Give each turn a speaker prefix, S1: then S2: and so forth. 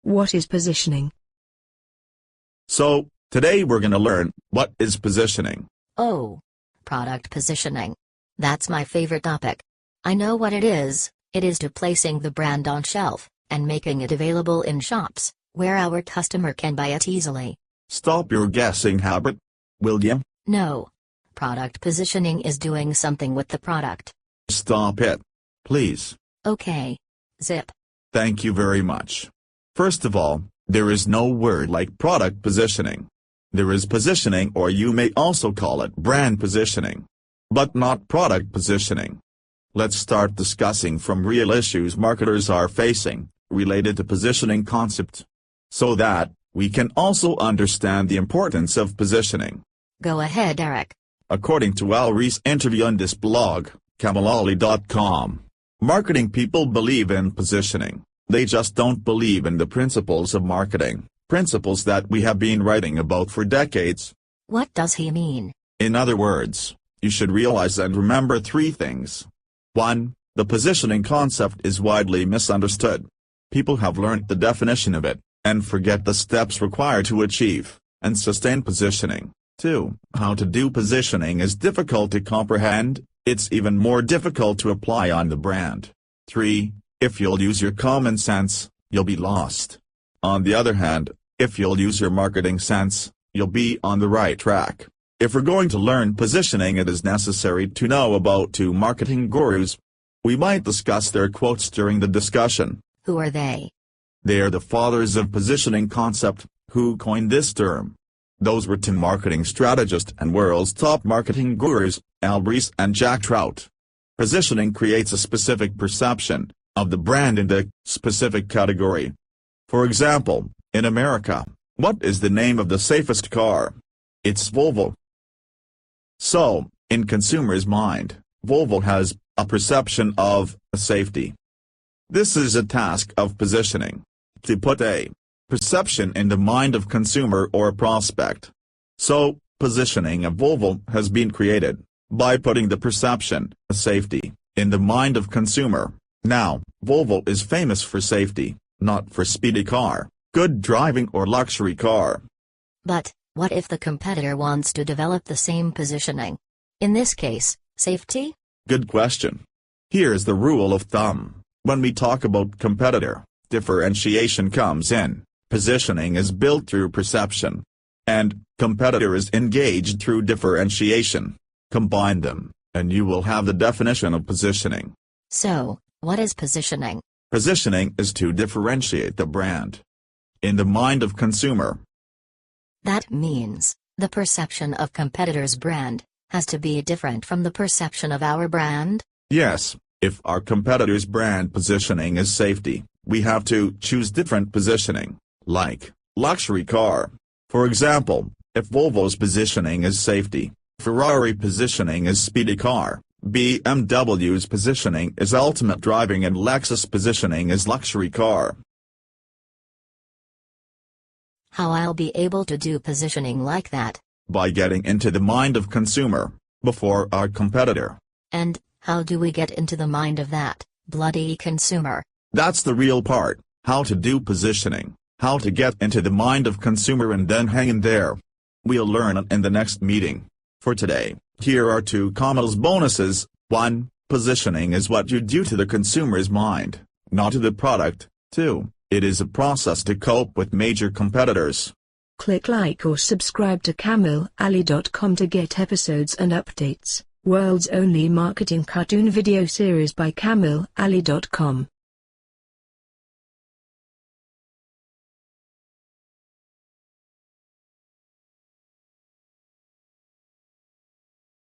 S1: What is positioning?
S2: So, today we're gonna learn what is positioning.
S3: Oh, product positioning. That's my favorite topic. I know what it is. It is to placing the brand on shelf and making it available in shops where our customer can buy it easily.
S2: Stop your guessing habit, will you?
S3: No. Product positioning is doing something with the product.
S2: Stop it, please.
S3: Okay. Zip.
S2: Thank you very much. First of all, there is no word like product positioning. There is positioning, or you may also call it brand positioning, but not product positioning. Let's start discussing from real issues marketers are facing, related to positioning concept, so that we can also understand the importance of positioning.
S3: Go ahead, Eric.
S2: According to Ries Interview on this blog, Kamil.com, marketing people believe in positioning. They just don't believe in the principles of marketing, principles that we have been writing about for decades.
S3: What does he mean?
S2: In other words, you should realize and remember three things. 1. The positioning concept is widely misunderstood. People have learned the definition of it, and forget the steps required to achieve and sustain positioning. 2. How to do positioning is difficult to comprehend, it's even more difficult to apply on the brand. 3. If you'll use your common sense, you'll be lost. On the other hand, if you'll use your marketing sense, you'll be on the right track. If we're going to learn positioning, it is necessary to know about two marketing gurus. We might discuss their quotes during the discussion.
S3: Who are they?
S2: They are the fathers of positioning concept, who coined this term. Those were two marketing strategists and world's top marketing gurus, Ries and Jack Trout. Positioning creates a specific perception of the brand in the specific category. For example, in America, what is the name of the safest car? It's Volvo. So, in consumers' mind, Volvo has a perception of safety. This is a task of positioning, to put a perception in the mind of consumer or prospect. So, positioning of Volvo has been created by putting the perception, safety, in the mind of consumer. Now, Volvo is famous for safety, not for speedy car, good driving or luxury car.
S3: But, what if the competitor wants to develop the same positioning? In this case, safety?
S2: Good question. Here's the rule of thumb. When we talk about competitor, differentiation comes in. Positioning is built through perception, and competitor is engaged through differentiation. Combine them, and you will have the definition of positioning.
S3: So, what is positioning?
S2: Positioning is to differentiate the brand in the mind of consumer.
S3: That means, the perception of competitor's brand has to be different from the perception of our brand?
S2: Yes, if our competitor's brand positioning is safety, we have to choose different positioning, like luxury car. For example, if Volvo's positioning is safety, Ferrari positioning is speedy car, BMW's positioning is ultimate driving, and Lexus positioning is luxury car.
S3: How I'll be able to do positioning like that?
S2: By getting into the mind of consumer, before our competitor.
S3: And, how do we get into the mind of that bloody consumer?
S2: That's the real part, how to do positioning, how to get into the mind of consumer and then hang in there. We'll learn it in the next meeting. For today, here are two Kamil's bonuses. 1. Positioning is what you do to the consumer's mind, not to the product. 2. It is a process to cope with major competitors.
S1: Click like or subscribe to KamilAli.com to get episodes and updates. World's only marketing cartoon video series by KamilAli.com.